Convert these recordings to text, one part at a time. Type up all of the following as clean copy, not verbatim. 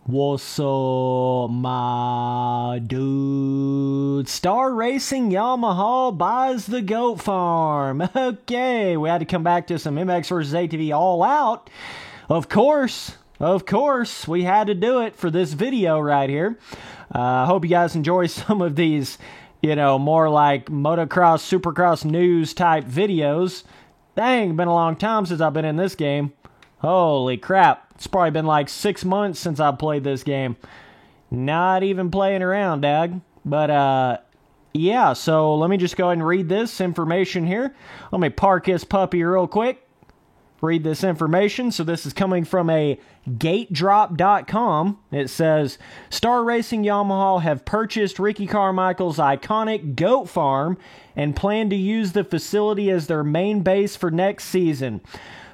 What's up, my dude? Star Racing Yamaha buys the goat farm. Okay, we had to come back to some MX versus ATV All Out. Of course, we had to do it for this video right here. I hope you guys enjoy some of these, more like motocross, supercross news type videos. Dang, been a long time since I've been in this game. Holy crap. It's probably been like 6 months since I played this game. Not even playing around, Dag. But, yeah, so let me just go ahead and read this information here. Let me park this puppy real quick. Read this information. So this is coming from a GateDrop.com. It says, Star Racing Yamaha have purchased Ricky Carmichael's iconic goat farm and plan to use the facility as their main base for next season.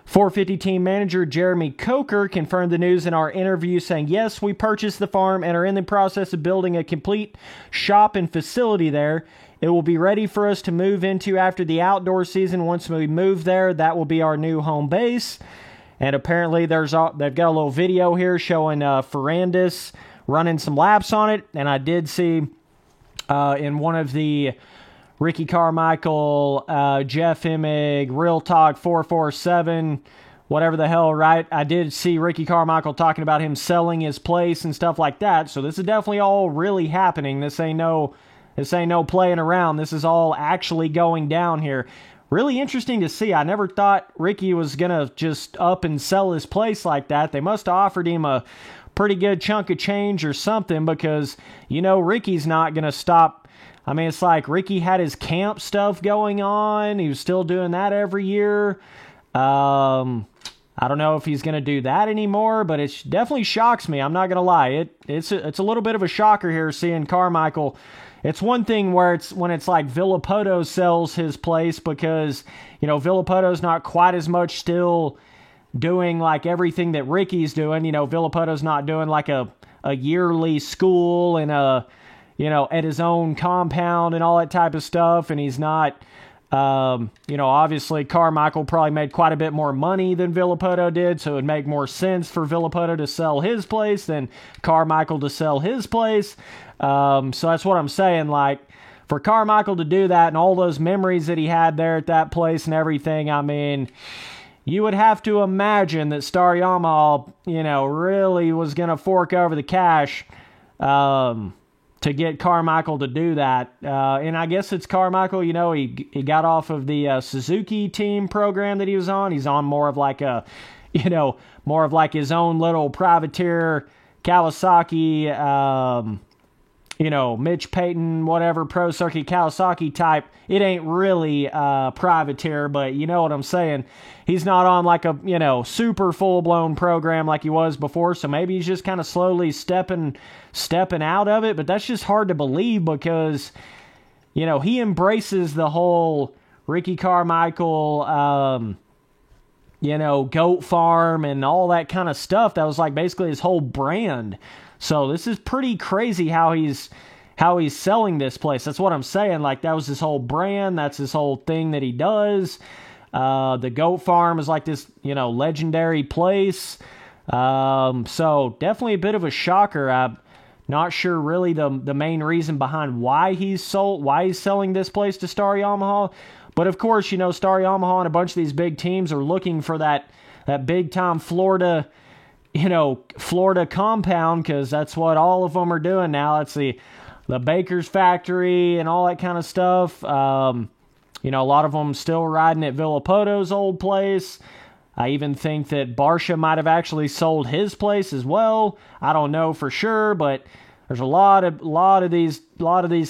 450 team manager Jeremy Coker confirmed the news in our interview, saying, yes, we purchased the farm and are in the process of building a complete shop and facility there. It will be ready for us to move into after the outdoor season. Once we move there, that will be our new home base. And apparently they've got a little video here showing Ferrandis running some laps on it. And I did see in one of the Ricky Carmichael, Jeff Emig, Real Talk 447, whatever the hell, right? I did see Ricky Carmichael talking about him selling his place and stuff like that. So this is definitely all really happening. This ain't no playing around. This is all actually going down here. Really interesting to see. I never thought Ricky was going to just up and sell his place like that. They must have offered him a pretty good chunk of change or something because, Ricky's not going to stop. I mean, it's like Ricky had his camp stuff going on. He was still doing that every year. I don't know if he's going to do that anymore, but it definitely shocks me. I'm not going to lie. It's a little bit of a shocker here seeing Carmichael. It's one thing when it's like Villopoto sells his place because, Villopoto's not quite as much still doing like everything that Ricky's doing. Villopoto's not doing like a yearly school and at his own compound and all that type of stuff. And he's not, obviously Carmichael probably made quite a bit more money than Villopoto did. So it would make more sense for Villopoto to sell his place than Carmichael to sell his place. So that's what I'm saying. Like for Carmichael to do that and all those memories that he had there at that place and everything, I mean, you would have to imagine that Star Yamaha, really was going to fork over the cash, to get Carmichael to do that. And I guess it's Carmichael, he got off of the Suzuki team program that he was on. He's on more of like his own little privateer Kawasaki, Mitch Payton, whatever, Pro Circuit Kawasaki type. It ain't really privateer, but you know what I'm saying. He's not on like a, super full-blown program like he was before, so maybe he's just kind of slowly stepping out of it, but that's just hard to believe because, he embraces the whole Ricky Carmichael, goat farm and all that kind of stuff. That was like basically his whole brand. So this is pretty crazy how he's selling this place. That's what I'm saying. Like that was his whole brand. That's his whole thing that he does. The goat farm is like this, legendary place. So definitely a bit of a shocker. I'm not sure really the main reason behind why he's selling this place to Star Yamaha. But of course, Star Yamaha and a bunch of these big teams are looking for that big time Florida compound, because that's what all of them are doing now. It's the Baker's factory and all that kind of stuff. A lot of them still riding at Villopoto's old place. I even think that Barcia might have actually sold his place as well. I don't know for sure, but there's a lot of these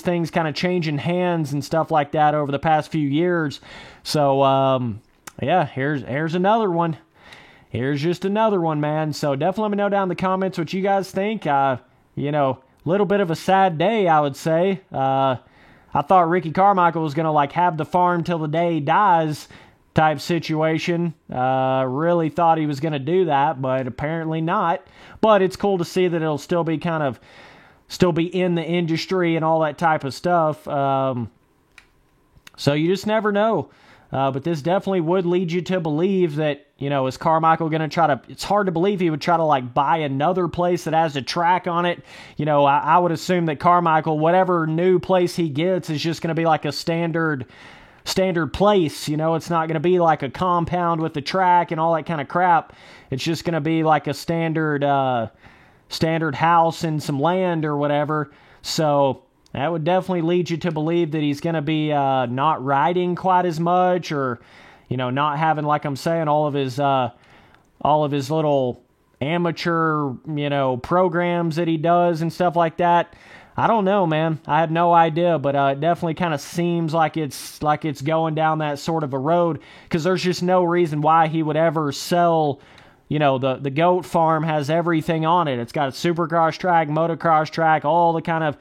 things kind of changing hands and stuff like that over the past few years. So yeah, here's another one. Here's just another one, man. So definitely let me know down in the comments what you guys think. Little bit of a sad day, I would say. I thought Ricky Carmichael was going to like have the farm till the day he dies type situation. Really thought he was going to do that, but apparently not. But it's cool to see that it'll still be in the industry and all that type of stuff. So you just never know. But this definitely would lead you to believe that, is Carmichael going to try to, it's hard to believe he would try to like buy another place that has a track on it. I would assume that Carmichael, whatever new place he gets, is just going to be like a standard place. It's not going to be like a compound with the track and all that kind of crap. It's just going to be like a standard house and some land or whatever. So that would definitely lead you to believe that he's going to be not riding quite as much, or not having, like I'm saying, all of his little amateur programs that he does and stuff like that. I don't know, man. I have no idea, but it definitely kind of seems like it's going down that sort of a road, because there's just no reason why he would ever sell. The goat farm has everything on it. It's got a supercross track, motocross track, all the kind of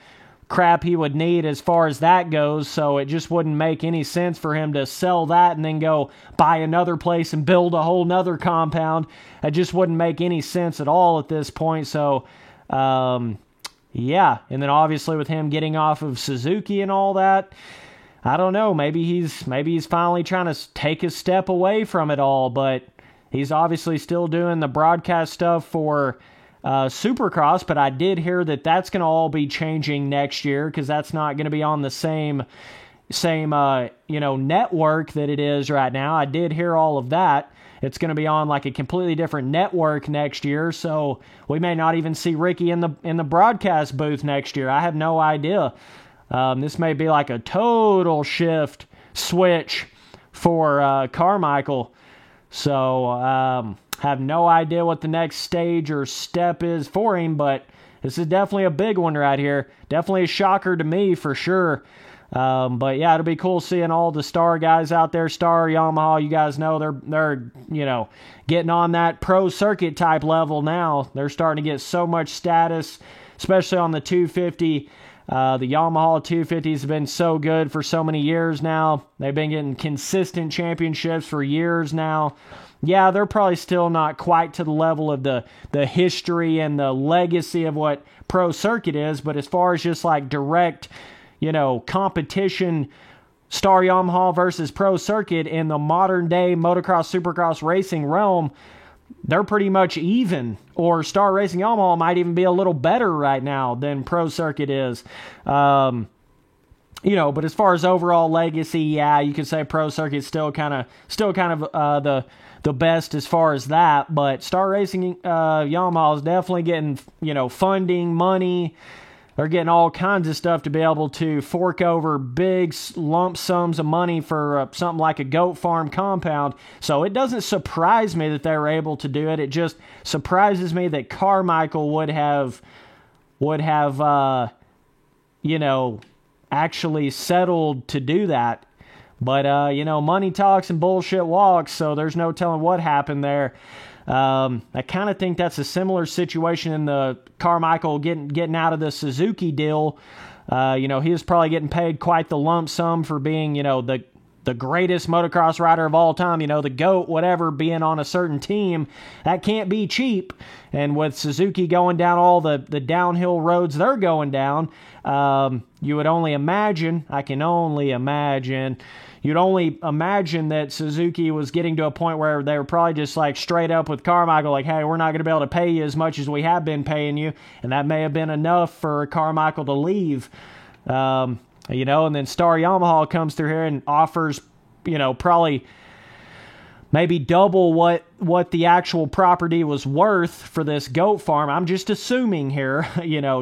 crap he would need as far as that goes. So it just wouldn't make any sense for him to sell that and then go buy another place and build a whole nother compound. It just wouldn't make any sense at all at this point. So, yeah. And then obviously with him getting off of Suzuki and all that, I don't know. Maybe he's finally trying to take a step away from it all, but he's obviously still doing the broadcast stuff for Supercross, but I did hear that that's going to all be changing next year, because that's not going to be on the same network that it is right now. I did hear all of that. It's going to be on like a completely different network next year, so we may not even see Ricky in the broadcast booth next year. I have no idea. This may be like a total switch for Carmichael. So, have no idea what the next stage or step is for him, but this is definitely a big one right here. Definitely a shocker to me for sure. But yeah, it'll be cool seeing all the Star guys out there. Star, Yamaha, you guys know they're getting on that pro circuit type level now. They're starting to get so much status, especially on the 250. The Yamaha 250s have been so good for so many years now. They've been getting consistent championships for years now. Yeah, they're probably still not quite to the level of the history and the legacy of what Pro Circuit is, but as far as just like direct, competition, Star Yamaha versus Pro Circuit in the modern day motocross, supercross racing realm, they're pretty much even, or Star Racing Yamaha might even be a little better right now than Pro Circuit is. But as far as overall legacy, yeah, you could say Pro Circuit's still kind of the best as far as that. But Star Racing Yamaha is definitely getting funding, money. They're getting all kinds of stuff to be able to fork over big lump sums of money for something like a goat farm compound. So it doesn't surprise me that they were able to do it. It just surprises me that Carmichael would have actually settled to do that. But, money talks and bullshit walks, so there's no telling what happened there. I kind of think that's a similar situation in the Carmichael getting out of the Suzuki deal. He was probably getting paid quite the lump sum for being, the greatest motocross rider of all time, the GOAT, whatever, being on a certain team. That can't be cheap. And with Suzuki going down all the downhill roads they're going down, you would only imagine, you'd only imagine that Suzuki was getting to a point where they were probably just like straight up with Carmichael, like, hey, we're not going to be able to pay you as much as we have been paying you. And that may have been enough for Carmichael to leave. And then Star Yamaha comes through here and offers, probably maybe double what the actual property was worth for this goat farm. I'm just assuming here,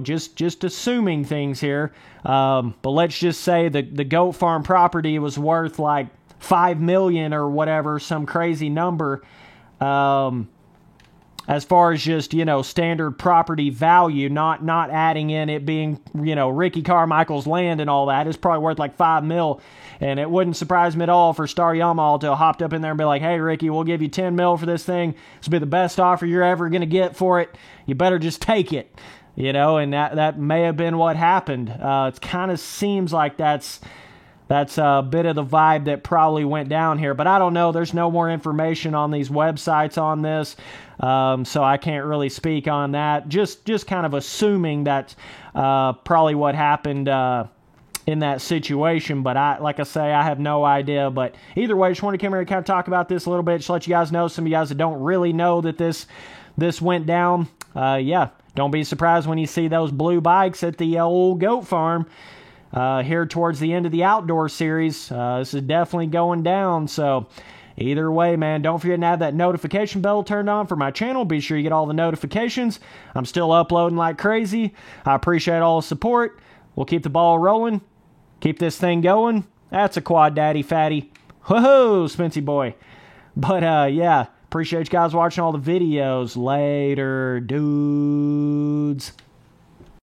just assuming things here. But let's just say the goat farm property was worth like $5 million or whatever, some crazy number. As far as just, standard property value, not adding in it being, Ricky Carmichael's land and all that, is probably worth like $5 million. And it wouldn't surprise me at all for Star Yamaha to have hopped up in there and be like, hey, Ricky, we'll give you $10 million for this thing. This will be the best offer you're ever going to get for it. You better just take it. And that may have been what happened. It kind of seems like that's a bit of the vibe that probably went down here. But I don't know. There's no more information on these websites on this. So I can't really speak on that. Just kind of assuming that's probably what happened in that situation, but like I say, I have no idea. But either way, just want to come here and kind of talk about this a little bit, just let you guys know, some of you guys that don't really know that this went down. Yeah, don't be surprised when you see those blue bikes at the old goat farm here towards the end of the outdoor series. This is definitely going down. So either way, man, don't forget to have that notification bell turned on for my channel. Be sure you get all the notifications. I'm still uploading like crazy. I appreciate all the support. We'll keep the ball rolling. Keep this thing going. That's a quad daddy fatty. Whoa, Spency boy. But yeah, appreciate you guys watching all the videos. Later, dudes.